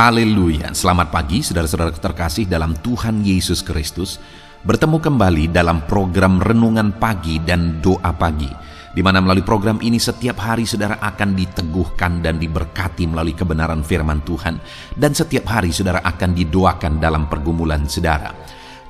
Haleluya, selamat pagi saudara-saudara terkasih dalam Tuhan Yesus Kristus. Bertemu kembali dalam program Renungan Pagi dan Doa Pagi, di mana melalui program ini setiap hari saudara akan diteguhkan dan diberkati melalui kebenaran firman Tuhan. Dan setiap hari saudara akan didoakan dalam pergumulan saudara.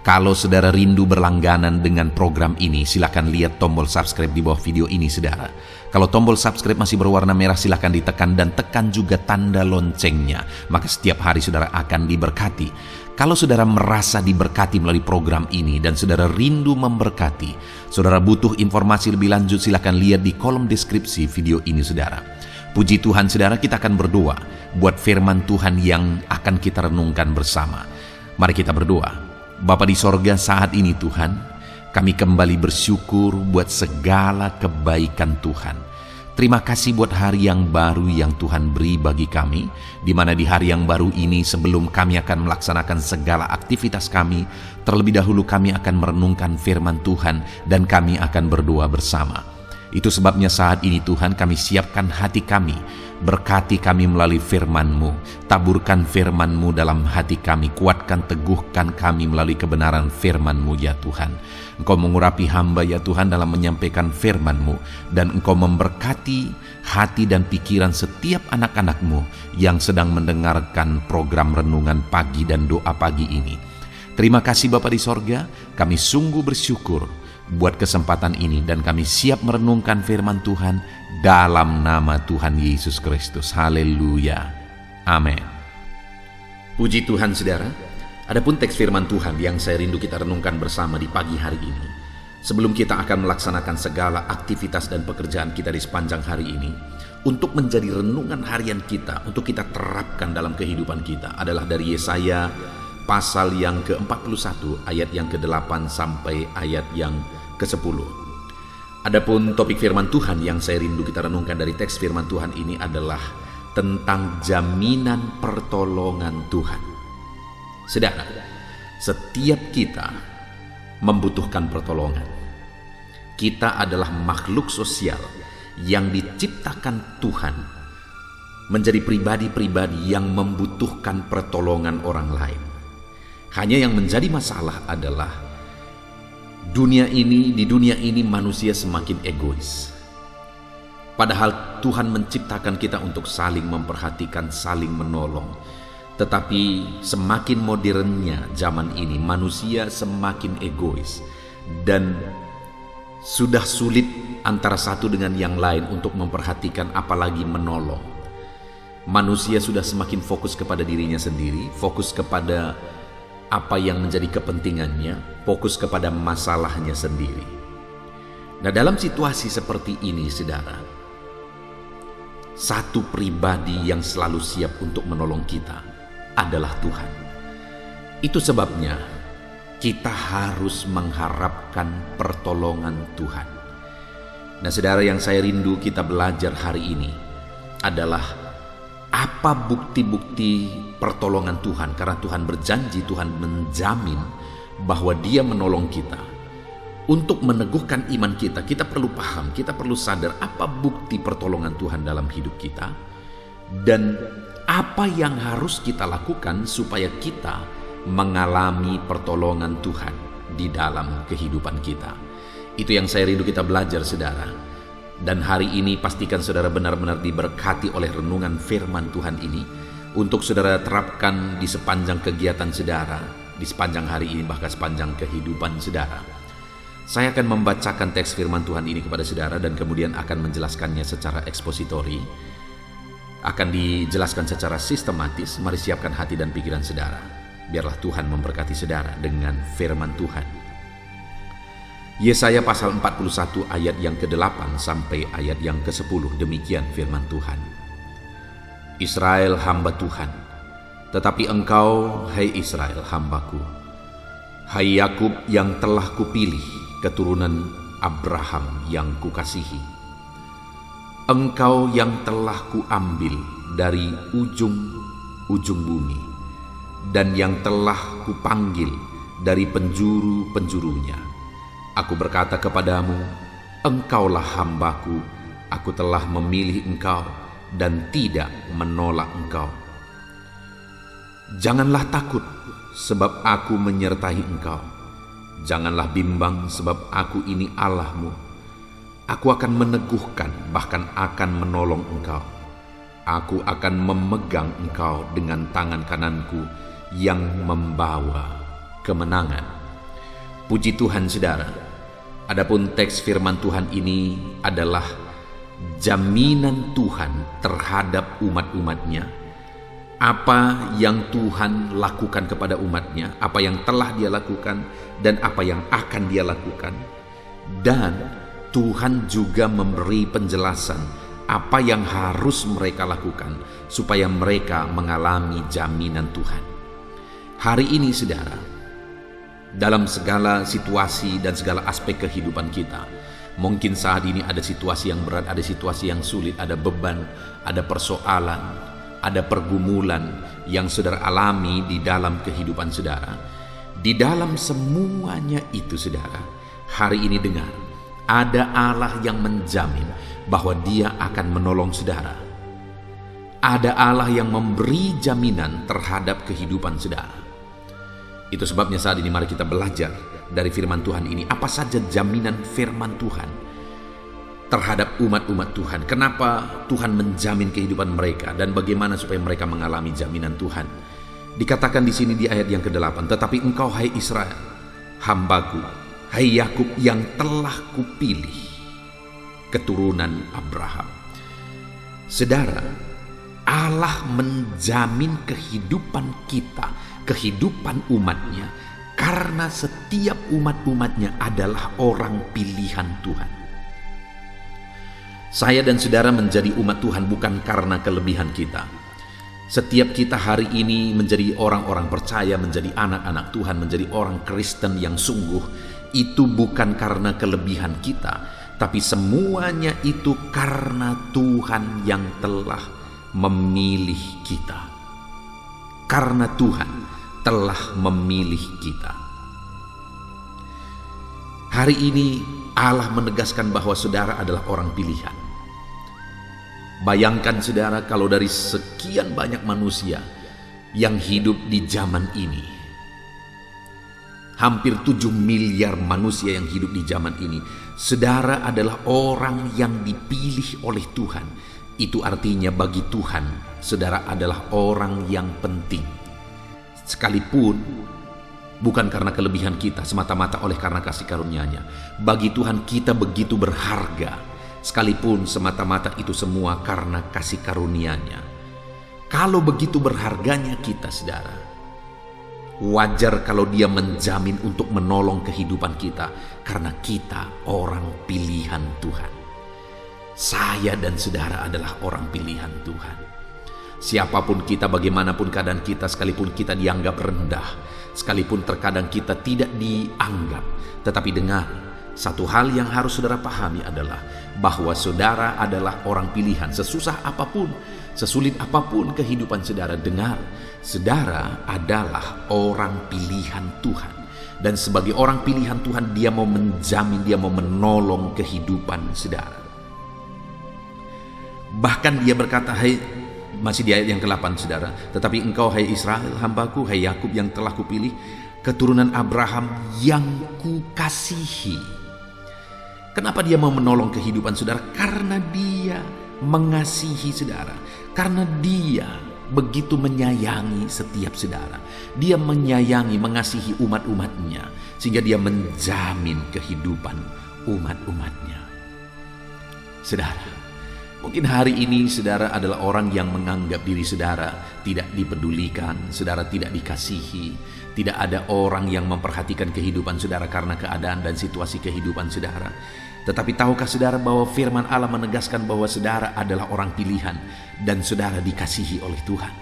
Kalau saudara rindu berlangganan dengan program ini, silakan lihat tombol subscribe di bawah video ini saudara. Kalau tombol subscribe masih berwarna merah, silakan ditekan dan tekan juga tanda loncengnya. Maka setiap hari saudara akan diberkati. Kalau saudara merasa diberkati melalui program ini dan saudara rindu memberkati, saudara butuh informasi lebih lanjut, silakan lihat di kolom deskripsi video ini saudara. Puji Tuhan saudara, kita akan berdoa buat firman Tuhan yang akan kita renungkan bersama. Mari kita berdoa. Bapa di sorga, saat ini Tuhan, kami kembali bersyukur buat segala kebaikan Tuhan. Terima kasih buat hari yang baru yang Tuhan beri bagi kami, di mana di hari yang baru ini sebelum kami akan melaksanakan segala aktivitas kami, terlebih dahulu kami akan merenungkan firman Tuhan dan kami akan berdoa bersama. Itu sebabnya saat ini Tuhan kami siapkan hati kami, berkati kami melalui firman-Mu, taburkan firman-Mu dalam hati kami, kuatkan teguhkan kami melalui kebenaran firman-Mu ya Tuhan. Engkau mengurapi hamba ya Tuhan dalam menyampaikan firman-Mu, dan Engkau memberkati hati dan pikiran setiap anak-anak-Mu yang sedang mendengarkan program Renungan Pagi dan Doa Pagi ini. Terima kasih Bapa di sorga, kami sungguh bersyukur buat kesempatan ini dan kami siap merenungkan firman Tuhan dalam nama Tuhan Yesus Kristus. Haleluya. Amin. Puji Tuhan saudara. Adapun teks firman Tuhan yang saya rindu kita renungkan bersama di pagi hari ini, sebelum kita akan melaksanakan segala aktivitas dan pekerjaan kita di sepanjang hari ini, untuk menjadi renungan harian kita, untuk kita terapkan dalam kehidupan kita, adalah dari Yesaya pasal yang ke-41 ayat yang ke-8 sampai ayat yang ke-10. Adapun topik firman Tuhan yang saya rindu kita renungkan dari teks firman Tuhan ini adalah tentang jaminan pertolongan Tuhan. Saudara, setiap kita membutuhkan pertolongan. Kita adalah makhluk sosial yang diciptakan Tuhan menjadi pribadi-pribadi yang membutuhkan pertolongan orang lain. Hanya yang menjadi masalah adalah di dunia ini manusia semakin egois. Padahal Tuhan menciptakan kita untuk saling memperhatikan, saling menolong. Tetapi semakin modernnya zaman ini, manusia semakin egois. Dan sudah sulit antara satu dengan yang lain untuk memperhatikan apalagi menolong. Manusia sudah semakin fokus kepada dirinya sendiri, fokus kepada apa yang menjadi kepentingannya, fokus kepada masalahnya sendiri. Nah, dalam situasi seperti ini, saudara, satu pribadi yang selalu siap untuk menolong kita adalah Tuhan. Itu sebabnya kita harus mengharapkan pertolongan Tuhan. Nah, saudara, yang saya rindu kita belajar hari ini adalah apa bukti-bukti pertolongan Tuhan. Karena Tuhan berjanji, Tuhan menjamin bahwa Dia menolong kita. Untuk meneguhkan iman kita, kita perlu paham, kita perlu sadar apa bukti pertolongan Tuhan dalam hidup kita, dan apa yang harus kita lakukan supaya kita mengalami pertolongan Tuhan di dalam kehidupan kita. Itu yang saya rindu kita belajar, saudara. Dan hari ini pastikan saudara benar-benar diberkati oleh renungan firman Tuhan ini, untuk saudara terapkan di sepanjang kegiatan saudara, di sepanjang hari ini, bahkan sepanjang kehidupan saudara. Saya akan membacakan teks firman Tuhan ini kepada saudara dan kemudian akan menjelaskannya secara ekspositori. Akan dijelaskan secara sistematis. Mari siapkan hati dan pikiran saudara. Biarlah Tuhan memberkati saudara dengan firman Tuhan. Yesaya pasal 41 ayat yang ke-8 sampai ayat yang ke-10, demikian firman Tuhan. Israel hamba Tuhan, tetapi engkau, hai Israel, hambaku. Hai Yakub yang telah kupilih, keturunan Abraham yang kukasihi. Engkau yang telah kuambil dari ujung-ujung bumi, dan yang telah kupanggil dari penjuru-penjurunya. Aku berkata kepadamu, engkaulah hambaku, aku telah memilih engkau dan tidak menolak engkau. Janganlah takut, sebab aku menyertai engkau. Janganlah bimbang, sebab aku ini Allahmu. Aku akan meneguhkan, bahkan akan menolong engkau. Aku akan memegang engkau dengan tangan kananku yang membawa kemenangan. Puji Tuhan, saudara. Adapun teks firman Tuhan ini adalah jaminan Tuhan terhadap umat-umatnya. Apa yang Tuhan lakukan kepada umatnya, apa yang telah dia lakukan, dan apa yang akan dia lakukan. Dan Tuhan juga memberi penjelasan apa yang harus mereka lakukan supaya mereka mengalami jaminan Tuhan. Hari ini, saudara, dalam segala situasi dan segala aspek kehidupan kita, mungkin saat ini ada situasi yang berat, ada situasi yang sulit, ada beban, ada persoalan, ada pergumulan yang saudara alami di dalam kehidupan saudara. Di dalam semuanya itu, saudara, hari ini dengar, ada Allah yang menjamin bahwa Dia akan menolong saudara. Ada Allah yang memberi jaminan terhadap kehidupan saudara. Itu sebabnya saat ini mari kita belajar dari firman Tuhan ini. Apa saja jaminan firman Tuhan terhadap umat-umat Tuhan? Kenapa Tuhan menjamin kehidupan mereka dan bagaimana supaya mereka mengalami jaminan Tuhan? Dikatakan di sini di ayat yang ke-8, tetapi engkau hai Israel, hambaku, hai Yakub yang telah kupilih, keturunan Abraham. Saudara, Allah menjamin kehidupan kita, kehidupan umatnya, karena setiap umat-umatnya adalah orang pilihan Tuhan. Saya dan saudara menjadi umat Tuhan bukan karena kelebihan kita. Setiap kita hari ini menjadi orang-orang percaya, menjadi anak-anak Tuhan, menjadi orang Kristen yang sungguh, itu bukan karena kelebihan kita, tapi semuanya itu karena Tuhan yang telah memilih kita. Karena Tuhan telah memilih kita. Hari ini Allah menegaskan bahwa saudara adalah orang pilihan. Bayangkan saudara, kalau dari sekian banyak manusia yang hidup di zaman ini, hampir 7 miliar manusia yang hidup di zaman ini, saudara adalah orang yang dipilih oleh Tuhan. Itu artinya bagi Tuhan, saudara adalah orang yang penting. Sekalipun bukan karena kelebihan kita, semata-mata oleh karena kasih karunia-Nya. Bagi Tuhan kita begitu berharga, sekalipun semata-mata itu semua karena kasih karunia-Nya. Kalau begitu berharganya kita, saudara, wajar kalau Dia menjamin untuk menolong kehidupan kita, karena kita orang pilihan Tuhan. Saya dan saudara adalah orang pilihan Tuhan. Siapapun kita, bagaimanapun keadaan kita, sekalipun kita dianggap rendah, sekalipun terkadang kita tidak dianggap, tetapi dengar, satu hal yang harus saudara pahami adalah bahwa saudara adalah orang pilihan. Sesusah apapun, sesulit apapun kehidupan saudara, dengar, saudara adalah orang pilihan Tuhan. Dan sebagai orang pilihan Tuhan, Dia mau menjamin, Dia mau menolong kehidupan saudara. Bahkan Dia berkata, masih di ayat yang ke-8, saudara, tetapi engkau hai Israel, hambaku, hai Yakub yang telah kupilih, keturunan Abraham yang kukasihi. Kenapa Dia mau menolong kehidupan saudara? Karena Dia mengasihi saudara. Karena Dia begitu menyayangi setiap saudara. Dia menyayangi, mengasihi umat-umatnya, sehingga Dia menjamin kehidupan umat-umatnya. Saudara, mungkin hari ini saudara adalah orang yang menganggap diri saudara tidak dipedulikan, saudara tidak dikasihi, tidak ada orang yang memperhatikan kehidupan saudara karena keadaan dan situasi kehidupan saudara. Tetapi tahukah saudara bahwa firman Allah menegaskan bahwa saudara adalah orang pilihan dan saudara dikasihi oleh Tuhan.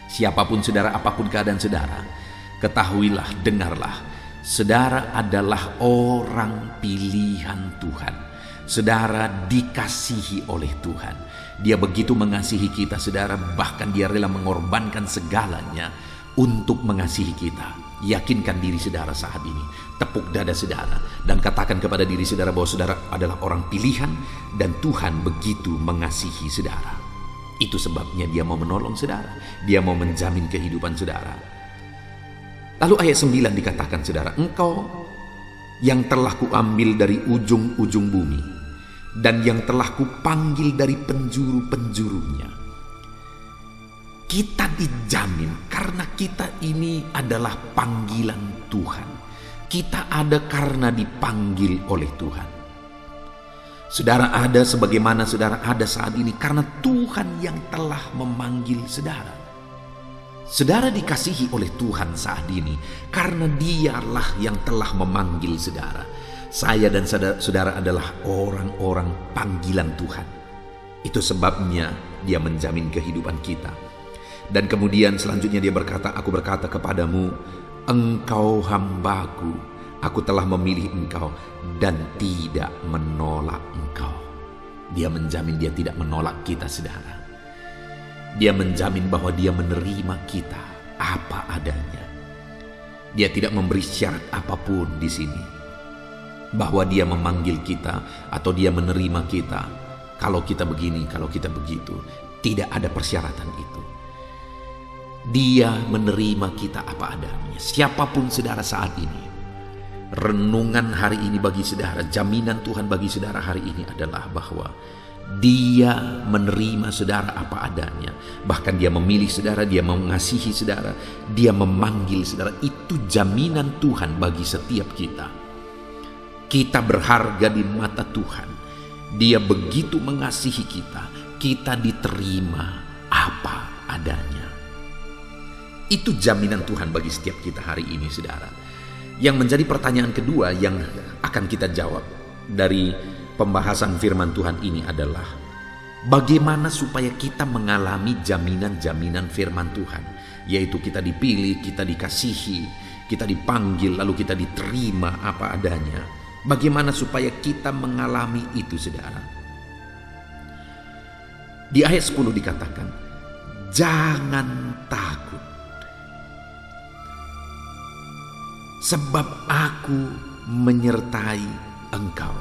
Siapapun saudara, apapun keadaan saudara, ketahuilah, dengarlah, saudara adalah orang pilihan Tuhan. Saudara dikasihi oleh Tuhan. Dia begitu mengasihi kita, saudara, bahkan Dia rela mengorbankan segalanya untuk mengasihi kita. Yakinkan diri saudara saat ini, tepuk dada saudara, dan katakan kepada diri saudara bahwa saudara adalah orang pilihan dan Tuhan begitu mengasihi saudara. Itu sebabnya dia mau menolong saudara. Dia mau menjamin kehidupan saudara. Lalu ayat 9 dikatakan saudara, engkau yang telah kuambil dari ujung-ujung bumi, dan yang telah kupanggil dari penjuru-penjurunya. Kita dijamin karena kita ini adalah panggilan Tuhan. Kita ada karena dipanggil oleh Tuhan. Saudara ada sebagaimana saudara ada saat ini karena Tuhan yang telah memanggil saudara. Saudara dikasihi oleh Tuhan saat ini karena Dialah yang telah memanggil saudara. Saya dan saudara adalah orang-orang panggilan Tuhan. Itu sebabnya Dia menjamin kehidupan kita. Dan kemudian selanjutnya Dia berkata, aku berkata kepadamu, engkau hambaku, aku telah memilih engkau dan tidak menolak engkau. Dia menjamin Dia tidak menolak kita saudara. Dia menjamin bahwa Dia menerima kita apa adanya. Dia tidak memberi syarat apapun di sini. Bahwa Dia memanggil kita atau Dia menerima kita. Kalau kita begini, kalau kita begitu. Tidak ada persyaratan itu. Dia menerima kita apa adanya. Siapapun saudara saat ini. Renungan hari ini bagi saudara, jaminan Tuhan bagi saudara hari ini adalah bahwa Dia menerima saudara apa adanya. Bahkan Dia memilih saudara, Dia mengasihi saudara, Dia memanggil saudara. Itu jaminan Tuhan bagi setiap kita. Kita berharga di mata Tuhan. Dia begitu mengasihi kita. Kita diterima apa adanya. Itu jaminan Tuhan bagi setiap kita hari ini saudara. Yang menjadi pertanyaan kedua yang akan kita jawab dari pembahasan firman Tuhan ini adalah bagaimana supaya kita mengalami jaminan-jaminan firman Tuhan, yaitu kita dipilih, kita dikasihi, kita dipanggil, lalu kita diterima apa adanya. Bagaimana supaya kita mengalami itu saudara? Di ayat 10 dikatakan, jangan takut, sebab aku menyertai engkau.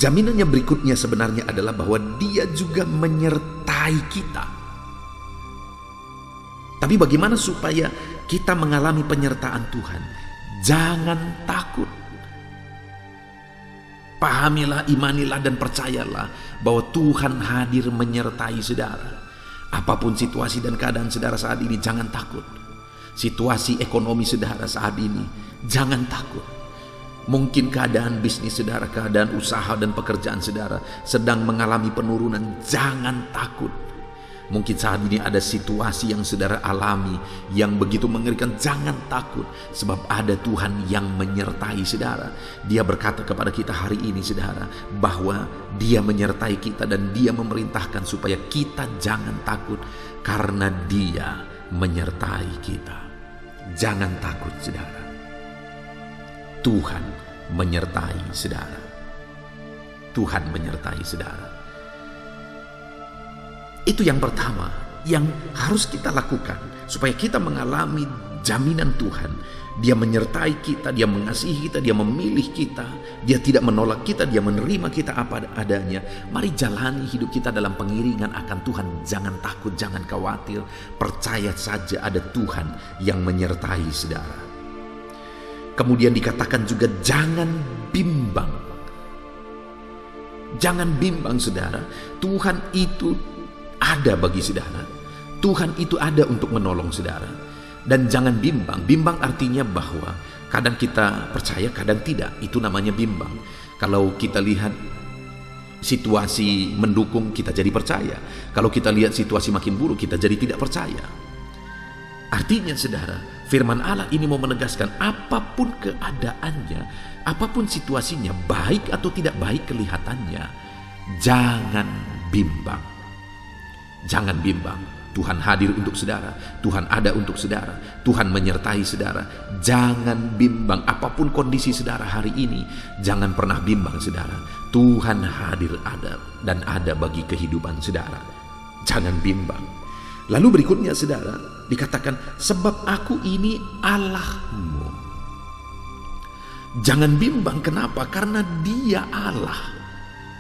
Jaminannya berikutnya sebenarnya adalah bahwa Dia juga menyertai kita. Tapi bagaimana supaya kita mengalami penyertaan Tuhan? Jangan takut. Pahamilah, imanilah dan percayalah bahwa Tuhan hadir menyertai saudara. Apapun situasi dan keadaan saudara saat ini, jangan takut. Situasi ekonomi saudara saat ini, jangan takut. Mungkin keadaan bisnis saudara, keadaan usaha dan pekerjaan saudara sedang mengalami penurunan, jangan takut. Mungkin saat ini ada situasi yang saudara alami yang begitu mengerikan, jangan takut. Sebab ada Tuhan yang menyertai saudara. Dia berkata kepada kita hari ini saudara, bahwa Dia menyertai kita dan Dia memerintahkan supaya kita jangan takut. Karena Dia menyertai kita. Jangan takut saudara. Tuhan menyertai saudara. Tuhan menyertai saudara. Itu yang pertama yang harus kita lakukan supaya kita mengalami jaminan Tuhan. Dia menyertai kita, Dia mengasihi kita, Dia memilih kita, Dia tidak menolak kita, Dia menerima kita apa adanya. Mari jalani hidup kita dalam pengiringan akan Tuhan. Jangan takut, jangan khawatir. Percaya saja ada Tuhan yang menyertai saudara. Kemudian dikatakan juga jangan bimbang. Jangan bimbang saudara. Tuhan itu ada bagi saudara. Tuhan itu ada untuk menolong saudara. Dan jangan bimbang. Bimbang artinya bahwa kadang kita percaya, kadang tidak. Itu namanya bimbang. Kalau kita lihat situasi mendukung, kita jadi percaya. Kalau kita lihat situasi makin buruk, kita jadi tidak percaya. Artinya saudara, firman Allah ini mau menegaskan apapun keadaannya, apapun situasinya, baik atau tidak baik kelihatannya, jangan bimbang. Jangan bimbang. Tuhan hadir untuk saudara. Tuhan ada untuk saudara. Tuhan menyertai saudara. Jangan bimbang. Apapun kondisi saudara hari ini, jangan pernah bimbang saudara. Tuhan hadir ada dan ada bagi kehidupan saudara. Jangan bimbang. Lalu berikutnya saudara, dikatakan sebab aku ini Allahmu. Jangan bimbang, kenapa? Karena Dia Allah.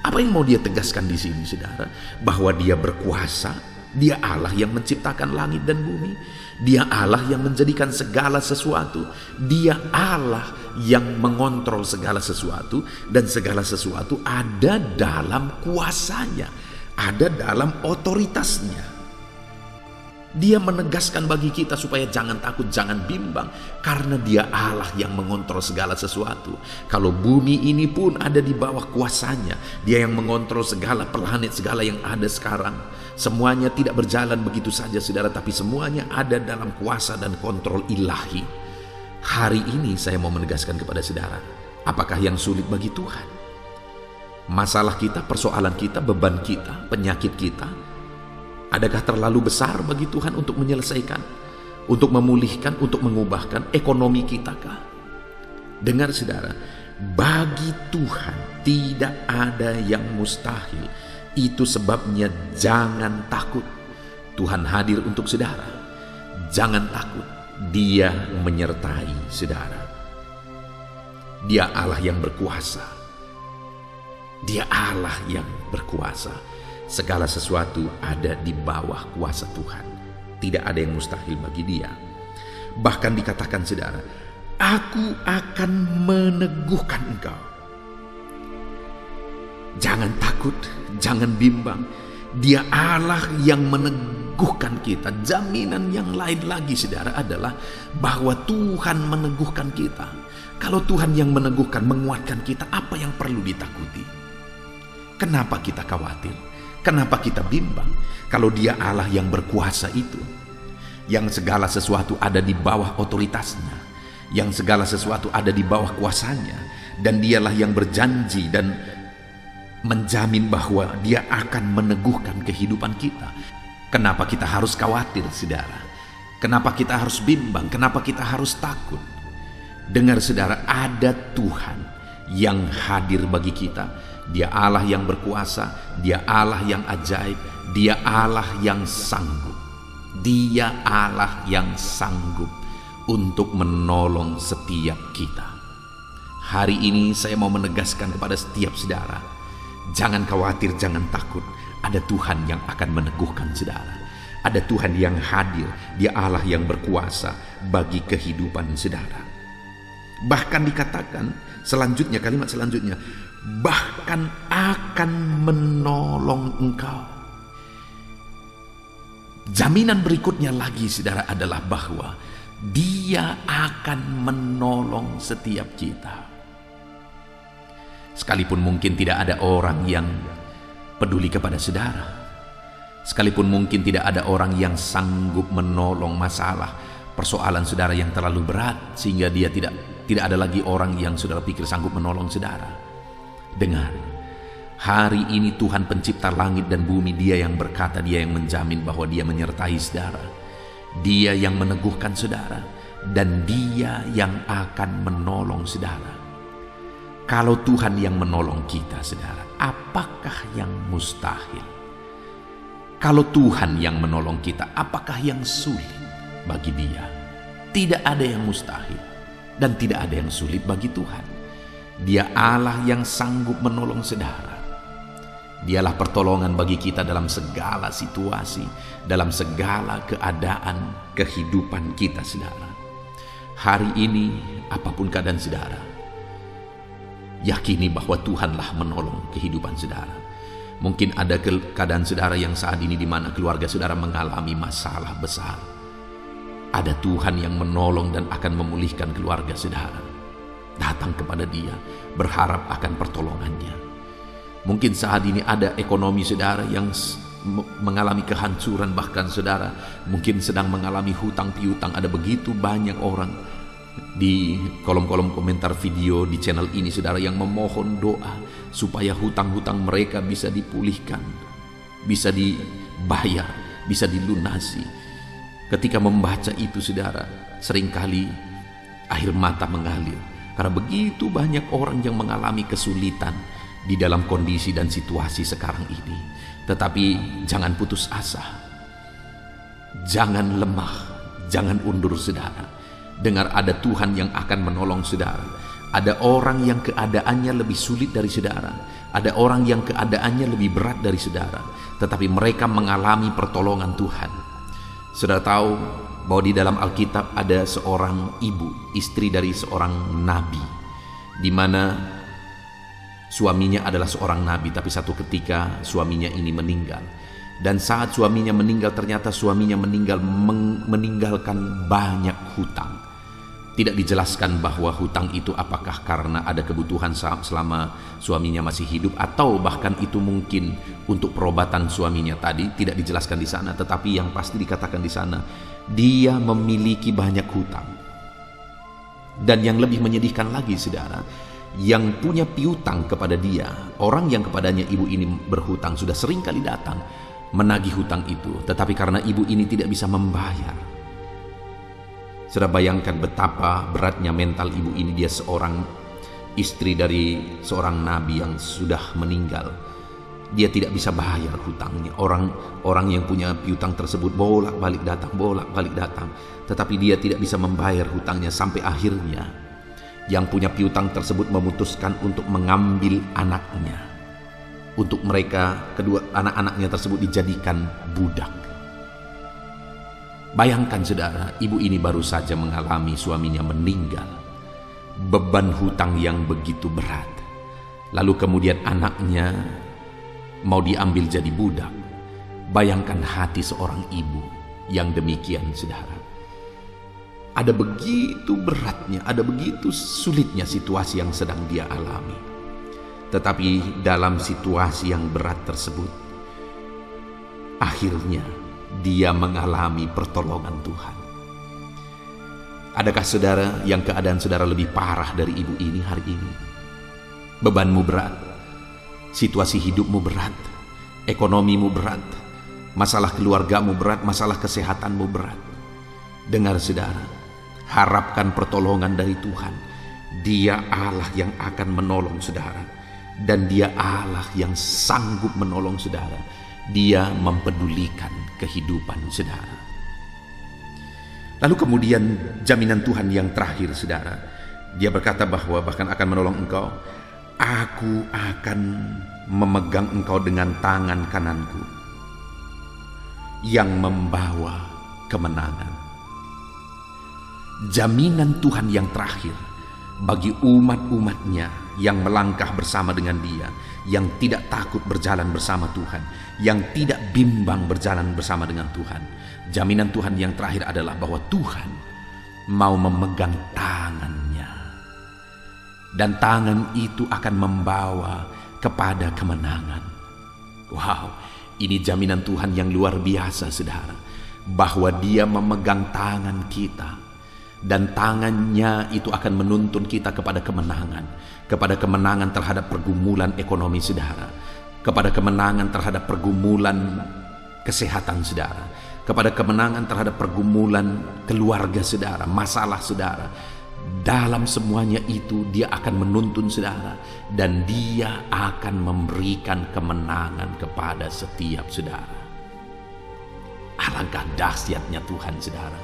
Apa yang mau dia tegaskan di sini, saudara? Bahwa dia berkuasa, dia Allah yang menciptakan langit dan bumi, dia Allah yang menjadikan segala sesuatu, dia Allah yang mengontrol segala sesuatu, dan segala sesuatu ada dalam kuasanya, ada dalam otoritasnya. Dia menegaskan bagi kita supaya jangan takut, jangan bimbang, karena dia Allah yang mengontrol segala sesuatu. Kalau bumi ini pun ada di bawah kuasanya, dia yang mengontrol segala planet, segala yang ada sekarang. Semuanya tidak berjalan begitu saja, saudara, tapi semuanya ada dalam kuasa dan kontrol ilahi. Hari ini saya mau menegaskan kepada saudara, apakah yang sulit bagi Tuhan? Masalah kita, persoalan kita, beban kita, penyakit kita, adakah terlalu besar bagi Tuhan untuk menyelesaikan, untuk memulihkan, untuk mengubahkan ekonomi kita kah? Dengar saudara, bagi Tuhan tidak ada yang mustahil. Itu sebabnya jangan takut. Tuhan hadir untuk saudara. Jangan takut, dia menyertai saudara. Dia Allah yang berkuasa. Dia Allah yang berkuasa. Segala sesuatu ada di bawah kuasa Tuhan. Tidak ada yang mustahil bagi dia. Bahkan dikatakan saudara, aku akan meneguhkan engkau. Jangan takut, jangan bimbang. Dia Allah yang meneguhkan kita. Jaminan yang lain lagi saudara adalah bahwa Tuhan meneguhkan kita. Kalau Tuhan yang meneguhkan, menguatkan kita, apa yang perlu ditakuti? Kenapa kita khawatir? Kenapa kita bimbang? Kalau dia Allah yang berkuasa itu, yang segala sesuatu ada di bawah otoritasnya, yang segala sesuatu ada di bawah kuasanya, dan dialah yang berjanji dan menjamin bahwa dia akan meneguhkan kehidupan kita. Kenapa kita harus khawatir, saudara? Kenapa kita harus bimbang? Kenapa kita harus takut? Dengar saudara, ada Tuhan yang hadir bagi kita. Dia Allah yang berkuasa, dia Allah yang ajaib, dia Allah yang sanggup. Dia Allah yang sanggup untuk menolong setiap kita. Hari ini saya mau menegaskan kepada setiap saudara, jangan khawatir, jangan takut. Ada Tuhan yang akan meneguhkan saudara. Ada Tuhan yang hadir, dia Allah yang berkuasa bagi kehidupan saudara. Bahkan dikatakan selanjutnya, kalimat selanjutnya, bahkan akan menolong engkau. Jaminan berikutnya lagi saudara adalah bahwa dia akan menolong setiap kita. Sekalipun mungkin tidak ada orang yang peduli kepada saudara, sekalipun mungkin tidak ada orang yang sanggup menolong masalah, persoalan saudara yang terlalu berat sehingga dia tidak ada lagi orang yang saudara pikir sanggup menolong saudara. Dengar, hari ini Tuhan pencipta langit dan bumi, dia yang berkata, dia yang menjamin bahwa dia menyertai saudara, dia yang meneguhkan saudara, dan dia yang akan menolong saudara. Kalau Tuhan yang menolong kita saudara, apakah yang mustahil? Kalau Tuhan yang menolong kita, apakah yang sulit bagi dia? Tidak ada yang mustahil dan tidak ada yang sulit bagi Tuhan. Dia Allah yang sanggup menolong saudara. Dialah pertolongan bagi kita dalam segala situasi, dalam segala keadaan kehidupan kita saudara. Hari ini apapun keadaan saudara, yakini bahwa Tuhanlah menolong kehidupan saudara. Mungkin ada keadaan saudara yang saat ini di mana keluarga saudara mengalami masalah besar. Ada Tuhan yang menolong dan akan memulihkan keluarga saudara. Datang kepada dia, berharap akan pertolongannya. Mungkin saat ini ada ekonomi saudara yang mengalami kehancuran, bahkan saudara mungkin sedang mengalami hutang piutang. Ada begitu banyak orang di kolom-kolom komentar video di channel ini saudara yang memohon doa supaya hutang-hutang mereka bisa dipulihkan, bisa dibayar, bisa dilunasi. Ketika membaca itu saudara, seringkali air mata mengalir karena begitu banyak orang yang mengalami kesulitan di dalam kondisi dan situasi sekarang ini. Tetapi jangan putus asa, jangan lemah, jangan undur saudara. Dengar, ada Tuhan yang akan menolong saudara. Ada orang yang keadaannya lebih sulit dari saudara, Ada orang yang keadaannya lebih berat dari saudara, tetapi mereka mengalami pertolongan Tuhan. Saudara tahu bahwa di dalam Alkitab ada seorang ibu, istri dari seorang nabi, di mana suaminya adalah seorang nabi, tapi satu ketika suaminya ini meninggal. Dan saat suaminya meninggal, ternyata suaminya meninggalkan banyak hutang. Tidak dijelaskan bahwa hutang itu apakah karena ada kebutuhan selama suaminya masih hidup, atau bahkan itu mungkin untuk perobatan suaminya tadi. Tidak dijelaskan di sana, tetapi yang pasti dikatakan di sana, dia memiliki banyak hutang. Dan yang lebih menyedihkan lagi, saudara, yang punya piutang kepada dia, orang yang kepadanya ibu ini berhutang, sudah sering kali datang menagih hutang itu, tetapi karena ibu ini tidak bisa membayar. Saudara bayangkan betapa beratnya mental ibu ini. Dia seorang istri dari seorang nabi yang sudah meninggal. Dia tidak bisa bayar hutangnya. Orang yang punya piutang tersebut bolak-balik datang, tetapi dia tidak bisa membayar hutangnya, sampai akhirnya yang punya piutang tersebut memutuskan untuk mengambil anaknya. Untuk mereka, kedua anak-anaknya tersebut dijadikan budak. Bayangkan saudara, ibu ini baru saja mengalami suaminya meninggal, beban hutang yang begitu berat, lalu kemudian anaknya mau diambil jadi budak. Bayangkan hati seorang ibu yang demikian, saudara. Ada begitu beratnya, ada begitu sulitnya situasi yang sedang dia alami. Tetapi dalam situasi yang berat tersebut, akhirnya dia mengalami pertolongan Tuhan. Adakah saudara yang keadaan saudara lebih parah dari ibu ini hari ini? Bebanmu berat, situasi hidupmu berat, ekonomimu berat, masalah keluargamu berat, masalah kesehatanmu berat. Dengar saudara, harapkan pertolongan dari Tuhan. Dia Allah yang akan menolong saudara, dan Dia Allah yang sanggup menolong saudara. Dia mempedulikan kehidupan saudara. Lalu kemudian jaminan Tuhan yang terakhir, saudara. Dia berkata bahwa bahkan akan menolong engkau. Aku akan memegang engkau dengan tangan kananku yang membawa kemenangan. Jaminan Tuhan yang terakhir bagi umat-umatnya yang melangkah bersama dengan Dia, yang tidak takut berjalan bersama Tuhan, yang tidak bimbang berjalan bersama dengan Tuhan. Jaminan Tuhan yang terakhir adalah bahwa Tuhan mau memegang tangannya, dan tangan itu akan membawa kepada kemenangan. Wow, ini jaminan Tuhan yang luar biasa, saudara, bahwa Dia memegang tangan kita, dan tangannya itu akan menuntun kita kepada kemenangan terhadap pergumulan ekonomi saudara, kepada kemenangan terhadap pergumulan kesehatan saudara, kepada kemenangan terhadap pergumulan keluarga saudara, masalah saudara. Dalam semuanya itu Dia akan menuntun saudara, dan Dia akan memberikan kemenangan kepada setiap saudara. Alangkah dahsyatnya Tuhan, saudara,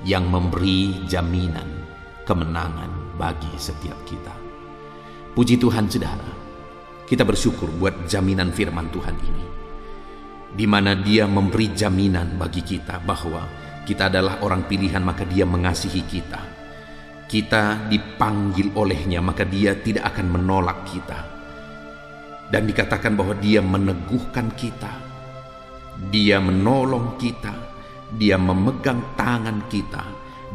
yang memberi jaminan kemenangan bagi setiap kita. Puji Tuhan, saudara, kita bersyukur buat jaminan firman Tuhan ini, di mana Dia memberi jaminan bagi kita bahwa kita adalah orang pilihan, maka Dia mengasihi kita. Kita dipanggil olehnya, maka Dia tidak akan menolak kita. Dan dikatakan bahwa Dia meneguhkan kita, Dia menolong kita, Dia memegang tangan kita,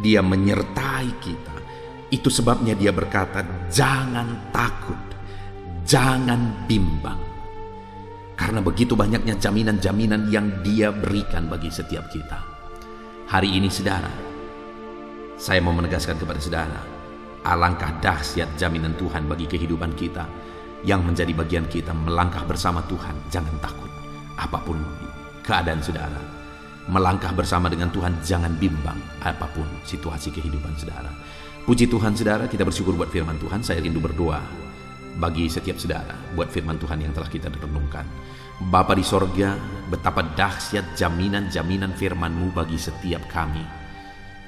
Dia menyertai kita. Itu sebabnya Dia berkata, jangan takut, jangan bimbang. Karena begitu banyaknya jaminan-jaminan yang Dia berikan bagi setiap kita. Hari ini, saudara, saya mau menegaskan kepada saudara, alangkah dahsyat jaminan Tuhan bagi kehidupan kita, yang menjadi bagian kita melangkah bersama Tuhan. Jangan takut apapun keadaan saudara. Melangkah bersama dengan Tuhan, jangan bimbang apapun situasi kehidupan saudara. Puji Tuhan, saudara, kita bersyukur buat firman Tuhan. Saya rindu berdoa bagi setiap saudara, buat firman Tuhan yang telah kita renungkan. Bapa di sorga, betapa dahsyat jaminan-jaminan firman-Mu bagi setiap kami.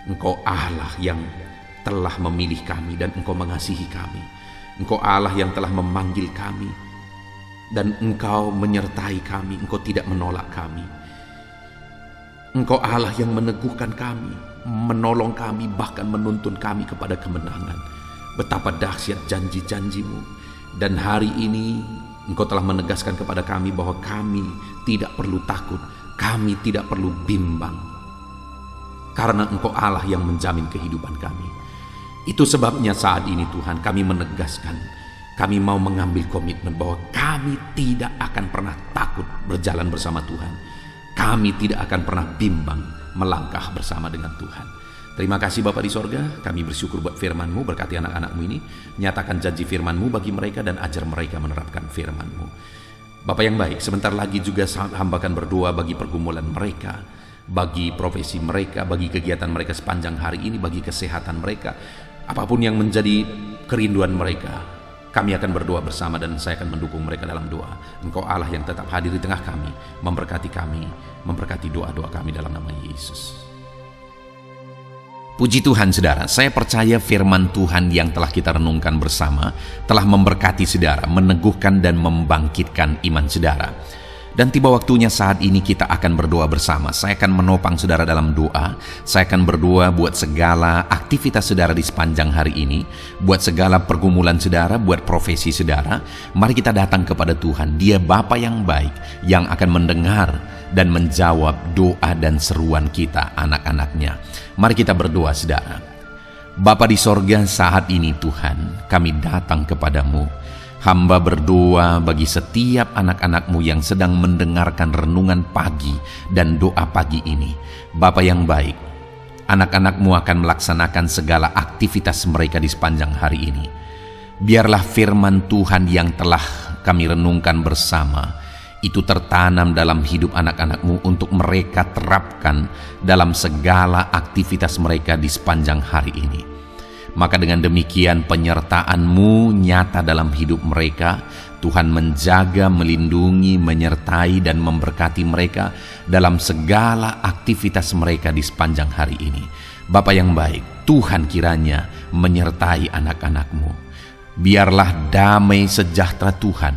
Engkau Allah yang telah memilih kami dan Engkau mengasihi kami. Engkau Allah yang telah memanggil kami Dan Engkau menyertai kami, Engkau tidak menolak kami. Engkau Allah yang meneguhkan kami, menolong kami, bahkan menuntun kami kepada kemenangan. Betapa dahsyat janji-janji-Mu. Dan hari ini Engkau telah menegaskan kepada kami bahwa kami tidak perlu takut, kami tidak perlu bimbang. Karena Engkau Allah yang menjamin kehidupan kami. Itu sebabnya saat ini Tuhan kami menegaskan, kami mau mengambil komitmen bahwa kami tidak akan pernah takut berjalan bersama Tuhan. Kami tidak akan pernah bimbang melangkah bersama dengan Tuhan. Terima kasih Bapa di sorga, kami bersyukur buat firman-Mu, berkati anak-anak-Mu ini. Nyatakan janji firman-Mu bagi mereka dan ajar mereka menerapkan firman-Mu. Bapa yang baik, sebentar lagi juga hamba akan berdoa bagi pergumulan mereka, bagi profesi mereka, bagi kegiatan mereka sepanjang hari ini, bagi kesehatan mereka. Apapun yang menjadi kerinduan mereka, kami akan berdoa bersama dan saya akan mendukung mereka dalam doa. Engkau Allah yang tetap hadir di tengah kami, memberkati doa-doa kami dalam nama Yesus. Puji Tuhan saudara, saya percaya firman Tuhan yang telah kita renungkan bersama telah memberkati saudara, meneguhkan dan membangkitkan iman saudara. Dan tiba waktunya saat ini kita akan berdoa bersama. Saya akan menopang saudara dalam doa. Saya akan berdoa buat segala aktivitas saudara di sepanjang hari ini, buat segala pergumulan saudara, buat profesi saudara. Mari kita datang kepada Tuhan. Dia Bapa yang baik, yang akan mendengar dan menjawab doa dan seruan kita, anak-anaknya. Mari kita berdoa saudara. Bapa di sorga, saat ini Tuhan, kami datang kepadamu. Hamba berdoa bagi setiap anak-anak-Mu yang sedang mendengarkan renungan pagi dan doa pagi ini. Bapa yang baik, anak-anak-Mu akan melaksanakan segala aktivitas mereka di sepanjang hari ini. Biarlah firman Tuhan yang telah kami renungkan bersama itu tertanam dalam hidup anak-anak-Mu untuk mereka terapkan dalam segala aktivitas mereka di sepanjang hari ini. Maka dengan demikian penyertaan-Mu nyata dalam hidup mereka. Tuhan menjaga, melindungi, menyertai dan memberkati mereka dalam segala aktivitas mereka di sepanjang hari ini. Bapa yang baik, Tuhan kiranya menyertai anak-anak-Mu. Biarlah damai sejahtera Tuhan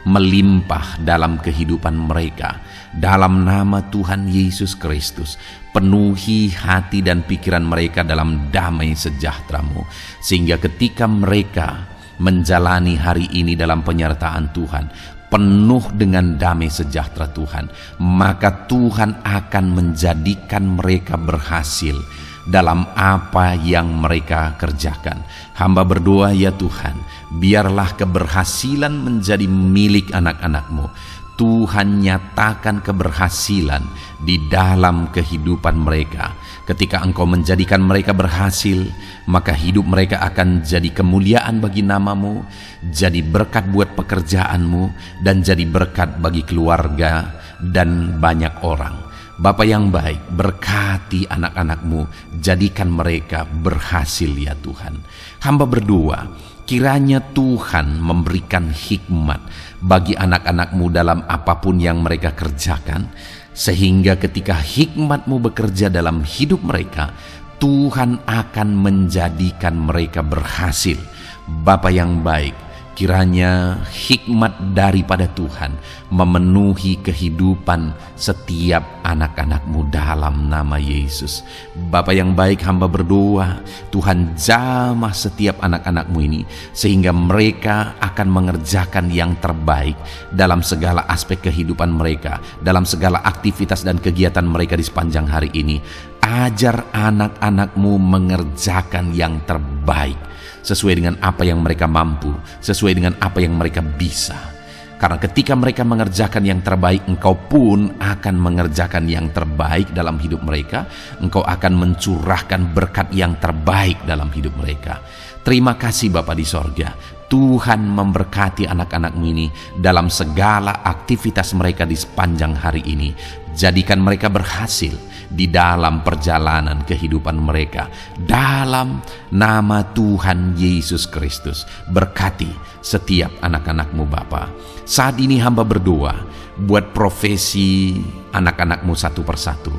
melimpah dalam kehidupan mereka. Dalam nama Tuhan Yesus Kristus, penuhi hati dan pikiran mereka dalam damai sejahtera-Mu, sehingga ketika mereka menjalani hari ini dalam penyertaan Tuhan, penuh dengan damai sejahtera Tuhan, maka Tuhan akan menjadikan mereka berhasil dalam apa yang mereka kerjakan. Hamba berdoa ya Tuhan, biarlah keberhasilan menjadi milik anak-anak-Mu. Tuhan nyatakan keberhasilan di dalam kehidupan mereka. Ketika Engkau menjadikan mereka berhasil, maka hidup mereka akan jadi kemuliaan bagi nama-Mu, jadi berkat buat pekerjaan-Mu, dan jadi berkat bagi keluarga dan banyak orang. Bapa yang baik, berkati anak-anak-Mu, jadikan mereka berhasil ya Tuhan. Hamba berdoa, kiranya Tuhan memberikan hikmat bagi anak-anak-Mu dalam apapun yang mereka kerjakan, sehingga ketika hikmat-Mu bekerja dalam hidup mereka, Tuhan akan menjadikan mereka berhasil. Bapa yang baik, kiranya hikmat daripada Tuhan memenuhi kehidupan setiap anak-anak-Mu dalam nama Yesus. Bapa yang baik, hamba berdoa Tuhan jamah setiap anak-anak-Mu ini, sehingga mereka akan mengerjakan yang terbaik dalam segala aspek kehidupan mereka, dalam segala aktivitas dan kegiatan mereka di sepanjang hari ini. Ajar anak-anak-Mu mengerjakan yang terbaik sesuai dengan apa yang mereka mampu, sesuai dengan apa yang mereka bisa. Karena ketika mereka mengerjakan yang terbaik, Engkau pun akan mengerjakan yang terbaik dalam hidup mereka. Engkau akan mencurahkan berkat yang terbaik dalam hidup mereka. Terima kasih Bapa di sorga. Tuhan memberkati anak-anak-Mu ini dalam segala aktivitas mereka di sepanjang hari ini. Jadikan mereka berhasil di dalam perjalanan kehidupan mereka. Dalam nama Tuhan Yesus Kristus, berkati setiap anak-anak-Mu Bapa. Saat ini hamba berdoa buat profesi anak-anak-Mu satu persatu.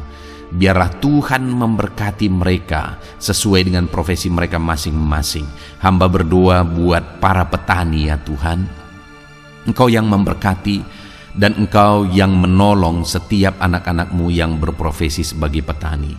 Biarlah Tuhan memberkati mereka sesuai dengan profesi mereka masing-masing. Hamba berdoa buat para petani ya Tuhan. Engkau yang memberkati dan Engkau yang menolong setiap anak-anak-Mu yang berprofesi sebagai petani.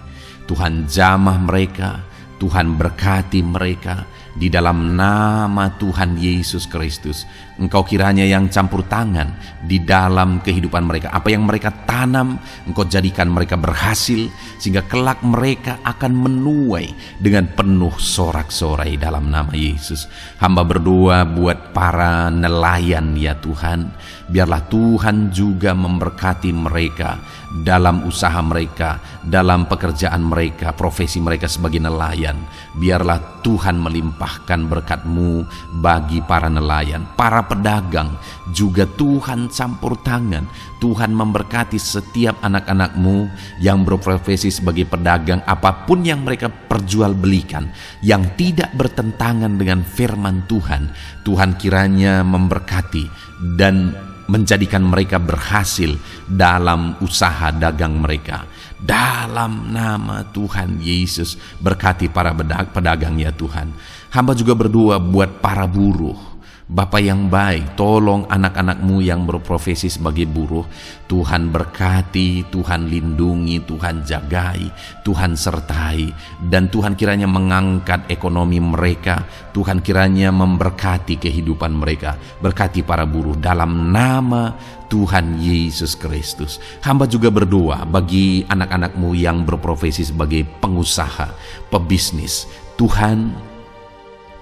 Tuhan jamah mereka, Tuhan berkati mereka, di dalam nama Tuhan Yesus Kristus. Engkau kiranya yang campur tangan di dalam kehidupan mereka. Apa yang mereka tanam, Engkau jadikan mereka berhasil, sehingga kelak mereka akan menuai dengan penuh sorak-sorai dalam nama Yesus. Hamba berdoa buat para nelayan ya Tuhan, biarlah Tuhan juga memberkati mereka dalam usaha mereka, dalam pekerjaan mereka, profesi mereka sebagai nelayan. Biarlah Tuhan melimpahkan berkat-Mu bagi para nelayan, para pedagang juga Tuhan campur tangan. Tuhan memberkati setiap anak-anak-Mu yang berprofesi sebagai pedagang, apapun yang mereka perjualbelikan yang tidak bertentangan dengan firman Tuhan. Tuhan kiranya memberkati dan menjadikan mereka berhasil dalam usaha dagang mereka. Dalam nama Tuhan Yesus, berkati para pedagang ya Tuhan. Hamba juga berdoa buat para buruh. Bapa yang baik, tolong anak-anak-Mu yang berprofesi sebagai buruh. Tuhan berkati, Tuhan lindungi, Tuhan jagai, Tuhan sertai. Dan Tuhan kiranya mengangkat ekonomi mereka. Tuhan kiranya memberkati kehidupan mereka. Berkati para buruh dalam nama Tuhan Yesus Kristus. Hamba juga berdoa bagi anak-anak-Mu yang berprofesi sebagai pengusaha, pebisnis.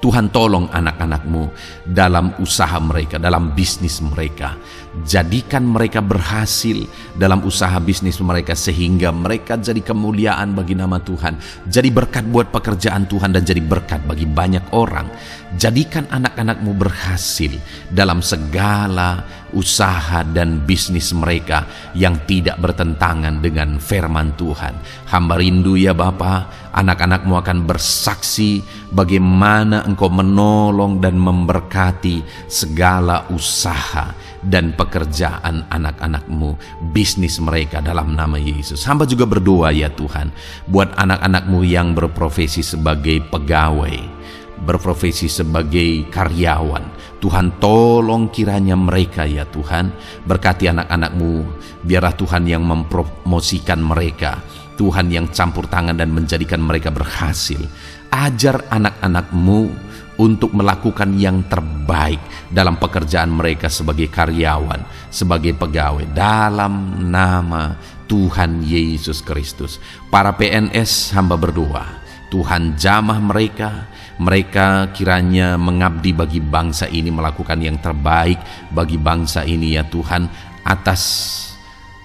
Tuhan tolong anak-anak-Mu dalam usaha mereka, dalam bisnis mereka. Jadikan mereka berhasil dalam usaha bisnis mereka, sehingga mereka jadi kemuliaan bagi nama Tuhan. Jadi berkat buat pekerjaan Tuhan dan jadi berkat bagi banyak orang. Jadikan anak-anak-Mu berhasil dalam segala usaha dan bisnis mereka yang tidak bertentangan dengan firman Tuhan. Hamba rindu ya Bapa, anak-anak-Mu akan bersaksi bagaimana Engkau menolong dan memberkati segala usaha dan pekerjaan anak-anak-Mu, bisnis mereka dalam nama Yesus. Hamba juga berdoa ya Tuhan buat anak-anak-Mu yang berprofesi sebagai pegawai, berprofesi sebagai karyawan. Tuhan tolong kiranya mereka ya Tuhan, berkati anak-anak-Mu. Biarlah Tuhan yang mempromosikan mereka, Tuhan yang campur tangan dan menjadikan mereka berhasil. Ajar anak-anak-Mu untuk melakukan yang terbaik dalam pekerjaan mereka sebagai karyawan, sebagai pegawai, dalam nama Tuhan Yesus Kristus. Para PNS hamba berdoa, Tuhan jamah mereka. Mereka kiranya mengabdi bagi bangsa ini, melakukan yang terbaik bagi bangsa ini ya Tuhan, atas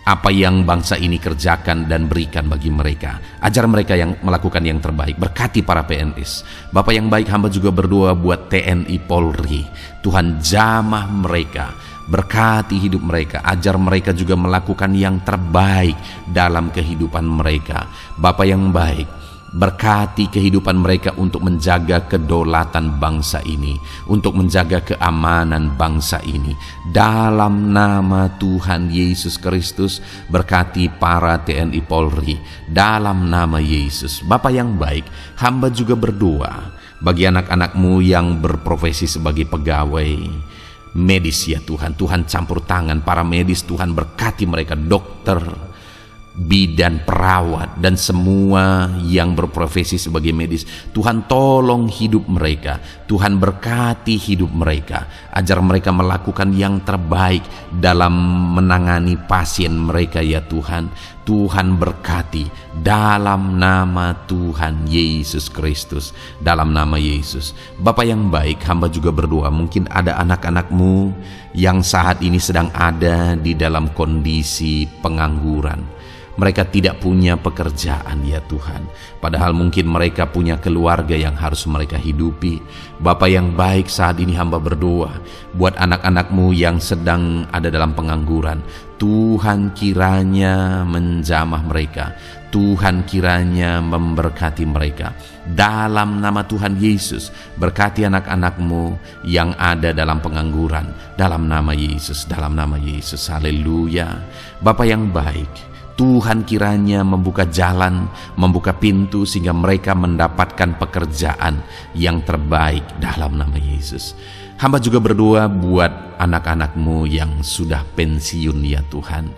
apa yang bangsa ini kerjakan dan berikan bagi mereka. Ajar mereka yang melakukan yang terbaik. Berkati para PNS. Bapak yang baik, hamba juga berdoa buat TNI Polri. Tuhan jamah mereka, berkati hidup mereka, ajar mereka juga melakukan yang terbaik dalam kehidupan mereka. Bapak yang baik, berkati kehidupan mereka untuk menjaga kedaulatan bangsa ini, untuk menjaga keamanan bangsa ini. Dalam nama Tuhan Yesus Kristus, berkati para TNI Polri dalam nama Yesus. Bapa yang baik, hamba juga berdoa bagi anak-anak-Mu yang berprofesi sebagai pegawai medis ya Tuhan. Tuhan campur tangan para medis, Tuhan berkati mereka, dokter, bidan, perawat, dan semua yang berprofesi sebagai medis. Tuhan tolong hidup mereka, Tuhan berkati hidup mereka, ajar mereka melakukan yang terbaik dalam menangani pasien mereka ya Tuhan. Tuhan berkati dalam nama Tuhan Yesus Kristus, dalam nama Yesus. Bapa yang baik, hamba juga berdoa, mungkin ada anak-anak-Mu yang saat ini sedang ada di dalam kondisi pengangguran. Mereka tidak punya pekerjaan ya Tuhan, padahal mungkin mereka punya keluarga yang harus mereka hidupi. Bapa yang baik, saat ini hamba berdoa buat anak-anak-Mu yang sedang ada dalam pengangguran. Tuhan kiranya menjamah mereka, Tuhan kiranya memberkati mereka. Dalam nama Tuhan Yesus, berkati anak-anak-Mu yang ada dalam pengangguran, dalam nama Yesus, dalam nama Yesus. Haleluya. Bapa yang baik, Tuhan kiranya membuka jalan, membuka pintu sehingga mereka mendapatkan pekerjaan yang terbaik dalam nama Yesus. Hamba juga berdoa buat anak-anak-Mu yang sudah pensiun ya Tuhan.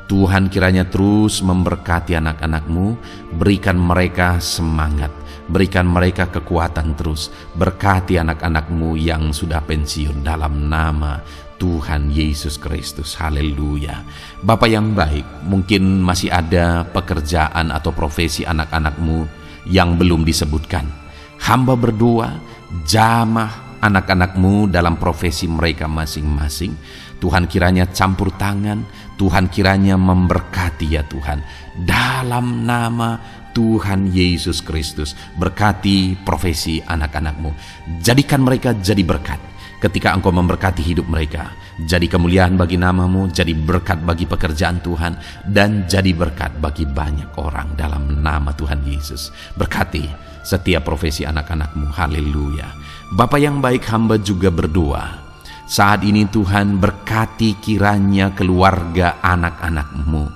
Tuhan kiranya terus memberkati anak-anak-Mu, berikan mereka semangat, berikan mereka kekuatan terus. Berkati anak-anak-Mu yang sudah pensiun dalam nama Tuhan Yesus Kristus. Haleluya. Bapa yang baik, mungkin masih ada pekerjaan atau profesi anak-anak-Mu yang belum disebutkan. Hamba berdoa, jamah anak-anak-Mu dalam profesi mereka masing-masing. Tuhan kiranya campur tangan, Tuhan kiranya memberkati ya Tuhan. Dalam nama Tuhan Yesus Kristus, berkati profesi anak-anak-Mu. Jadikan mereka jadi berkat ketika Engkau memberkati hidup mereka. Jadi kemuliaan bagi nama-Mu, jadi berkat bagi pekerjaan Tuhan, dan jadi berkat bagi banyak orang dalam nama Tuhan Yesus. Berkati setiap profesi anak-anak-Mu. Haleluya. Bapa yang baik, hamba juga berdoa saat ini Tuhan, berkati kiranya keluarga anak-anak-Mu,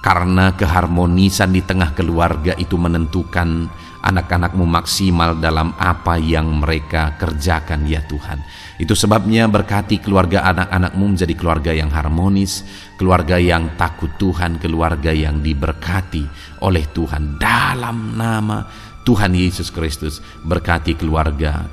karena keharmonisan di tengah keluarga itu menentukan anak-anak-Mu maksimal dalam apa yang mereka kerjakan ya Tuhan. Itu sebabnya berkati keluarga anak-anak-Mu menjadi keluarga yang harmonis, keluarga yang takut Tuhan, keluarga yang diberkati oleh Tuhan. Dalam nama Tuhan Yesus Kristus, berkati keluarga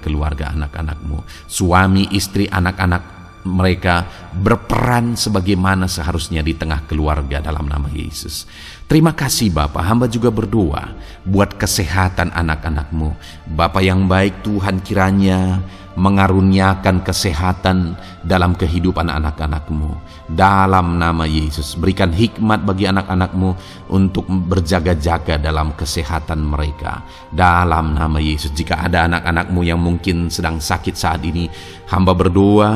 anak-anak-Mu. Suami, istri, anak-anak mereka berperan sebagaimana seharusnya di tengah keluarga dalam nama Yesus. Terima kasih Bapa, hamba juga berdoa buat kesehatan anak-anak-Mu. Bapa yang baik, Tuhan kiranya mengaruniakan kesehatan dalam kehidupan anak-anak-Mu. Dalam nama Yesus, berikan hikmat bagi anak-anak-Mu untuk berjaga-jaga dalam kesehatan mereka. Dalam nama Yesus, jika ada anak-anak-Mu yang mungkin sedang sakit saat ini, hamba berdoa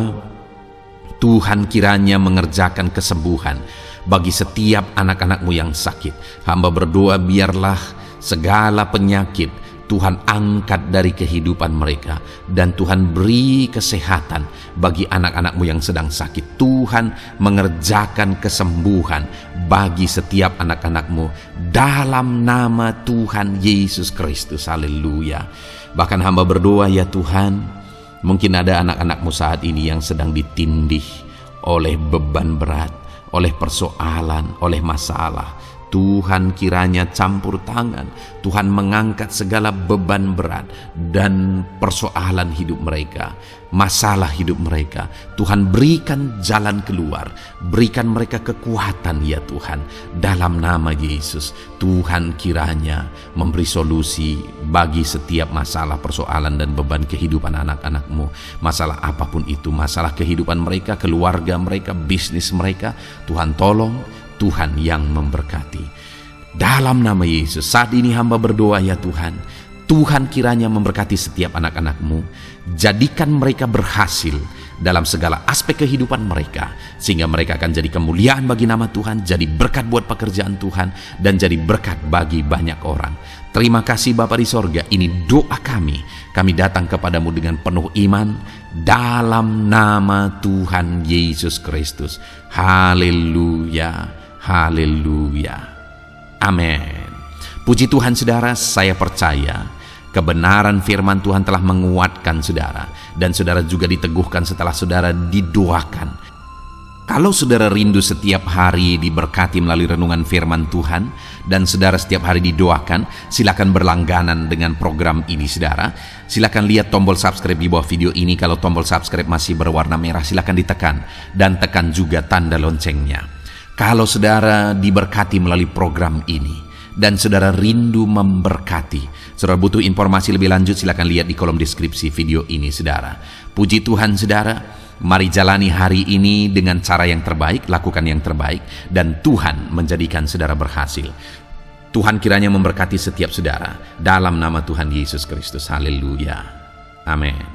Tuhan kiranya mengerjakan kesembuhan bagi setiap anak-anak-Mu yang sakit. Hamba berdoa biarlah segala penyakit Tuhan angkat dari kehidupan mereka, dan Tuhan beri kesehatan bagi anak-anak-Mu yang sedang sakit. Tuhan mengerjakan kesembuhan bagi setiap anak-anak-Mu dalam nama Tuhan Yesus Kristus. Haleluya. Bahkan hamba berdoa ya Tuhan, mungkin ada anak-anak-Mu saat ini yang sedang ditindih oleh beban berat, oleh persoalan, oleh masalah. Tuhan kiranya campur tangan, Tuhan mengangkat segala beban berat dan persoalan hidup mereka, masalah hidup mereka. Tuhan berikan jalan keluar, berikan mereka kekuatan ya Tuhan. Dalam nama Yesus, Tuhan kiranya memberi solusi bagi setiap masalah, persoalan dan beban kehidupan anak-anak-Mu. Masalah apapun itu, masalah kehidupan mereka, keluarga mereka, bisnis mereka, Tuhan tolong, Tuhan yang memberkati. Dalam nama Yesus, saat ini hamba berdoa ya Tuhan, Tuhan kiranya memberkati setiap anak-anak-Mu, jadikan mereka berhasil dalam segala aspek kehidupan mereka, sehingga mereka akan jadi kemuliaan bagi nama Tuhan, jadi berkat buat pekerjaan Tuhan, dan jadi berkat bagi banyak orang. Terima kasih Bapa di sorga, ini doa kami datang kepadamu dengan penuh iman, dalam nama Tuhan Yesus Kristus. Haleluya. Haleluya. Amin. Puji Tuhan saudara, saya percaya kebenaran firman Tuhan telah menguatkan saudara, dan saudara juga diteguhkan setelah saudara didoakan. Kalau saudara rindu setiap hari diberkati melalui renungan firman Tuhan, dan saudara setiap hari didoakan, silakan berlangganan dengan program ini saudara. Silakan lihat tombol subscribe di bawah video ini. Kalau tombol subscribe masih berwarna merah, silakan ditekan, dan tekan juga tanda loncengnya. Kalau saudara diberkati melalui program ini dan saudara rindu memberkati, saudara butuh informasi lebih lanjut, silakan lihat di kolom deskripsi video ini saudara. Puji Tuhan saudara, mari jalani hari ini dengan cara yang terbaik, lakukan yang terbaik, dan Tuhan menjadikan saudara berhasil. Tuhan kiranya memberkati setiap saudara dalam nama Tuhan Yesus Kristus. Haleluya. Amin.